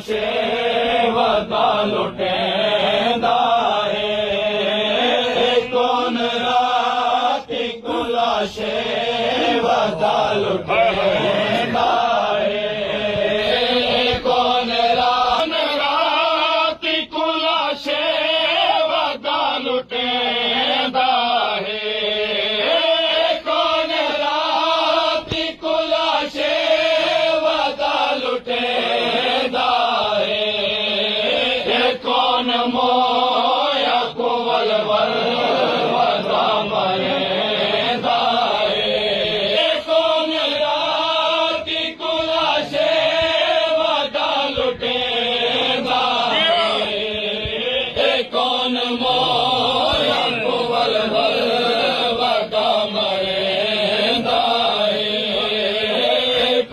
शेवता लुटेंदा है कौन राती कुला शेवता लुटेंदा है कौन राती कुला शेवता लुटेंदा है कौन राती कुला शेवता लुटेंदा कौन मोया कुवल वरदा मरेंदा कौन राती कुला शेवता लुटेंदा कौन मोया कुवल वरदा मरेंदा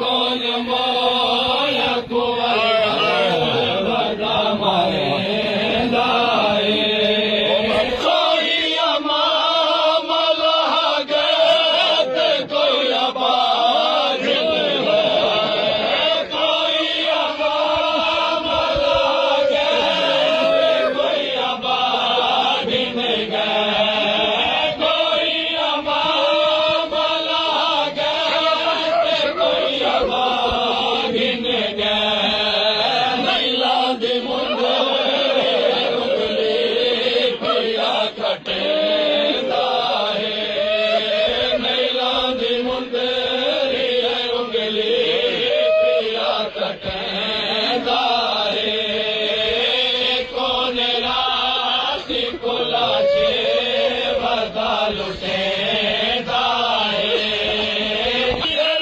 कौन मोया कुवल वरदा मरेंदा कोई अमाम लहगत कोई आबाद कोई अमाम लहगत कोई आबाद कोई अमाम लहगत कोई आबाद नैला दे मुंडे उंगली पिया कटेंदा है नैला दे मुंडे उंगली पिया कटेंदा है कौन राती कुला शेवता लुटेंदा है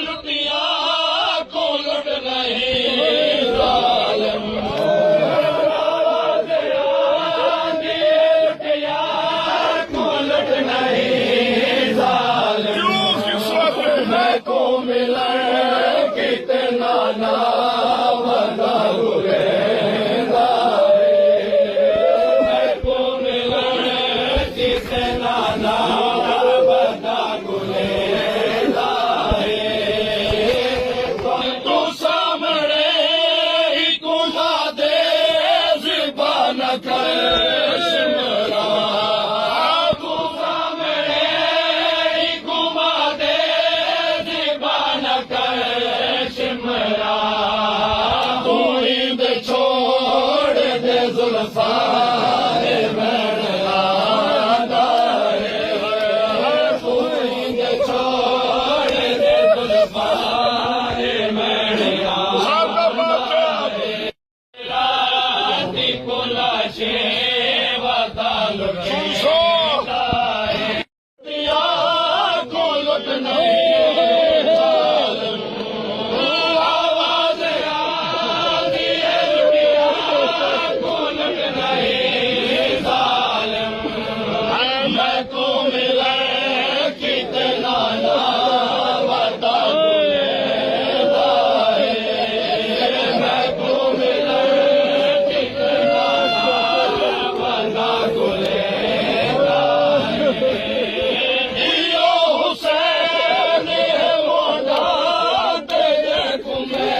लुटिया को लुट नहीं जालिम लुट नहीं जालिम मैं को मिलन कितना ना बंदा गुरेंदा मैं को मिलन कितना ना बंदा गुरेंदा तू सामने ही कुला दे ज़बान कर शिमरा तू सामने ही घुमा दे ज़बान कर शिमरा तू ईद छोड़ दे जुल्फा तू ईद छोड़ दे जुल्फा राती कुला शेवता लुटेंदा है दिया को लुट नहीं जालिम आवाज आती है लुटिया को लुट नहीं जालिम मैं को मिले कितना ना बता गुलेंदा है मैं को मिले कितना ना बता गुलेंदा यो हुसैन है मोड़ा तेरे को मैं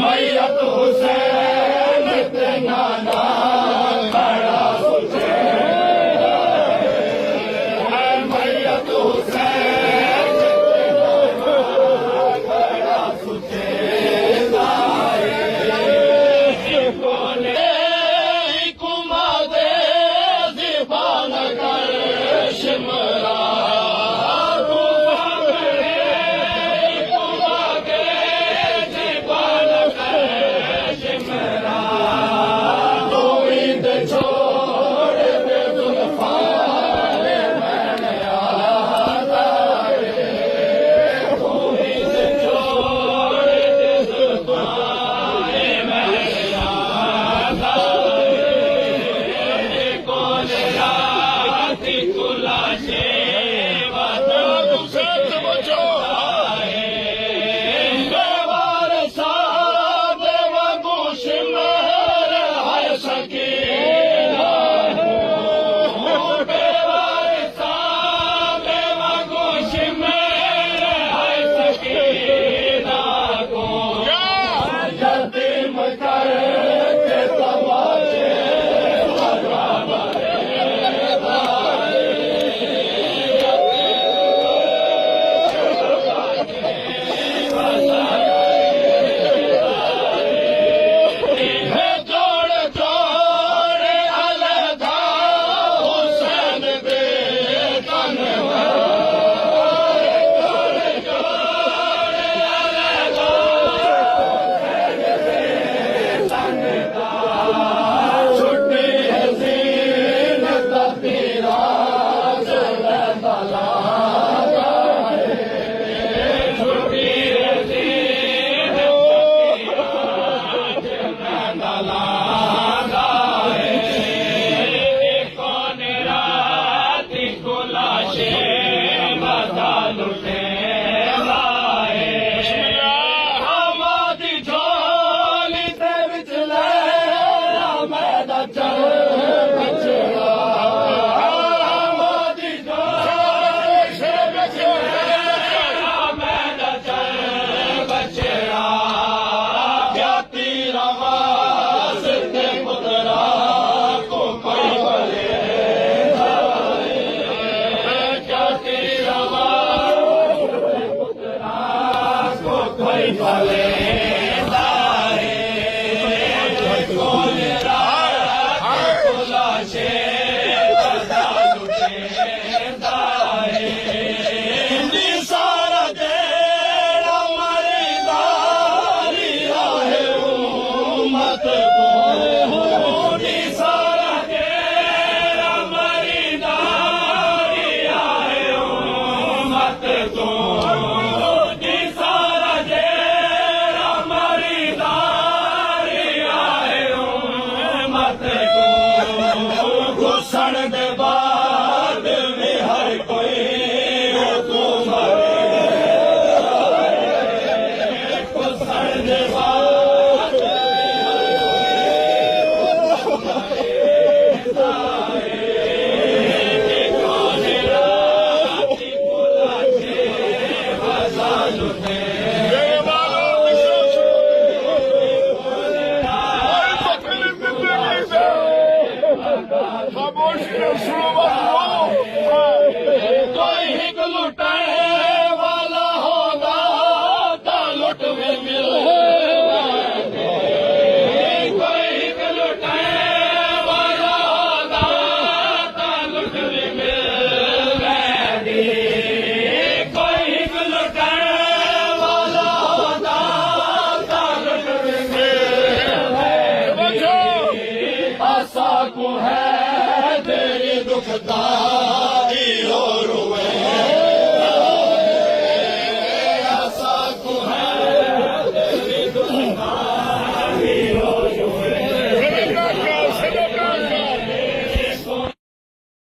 मैयत हुसैन तेना ना बड़ा सुचे मैयत हुसैन बड़ा सुचे कौन कुमा दे ज़बान कर शिमरा तू ईद छोड़ दे जुल्फा तू ईद छोड़ दे जुल्फा कौन राती कुला शेवता लुटेंदा है कोई हिक लुटाए वाला होगा तो लुट में मिल कोई हिक लुटाए वाला होगा तो लुट में मिल कोई हिक लुटाए वाला होगा तो लुट में मिल आशा को है तेरी दुखदार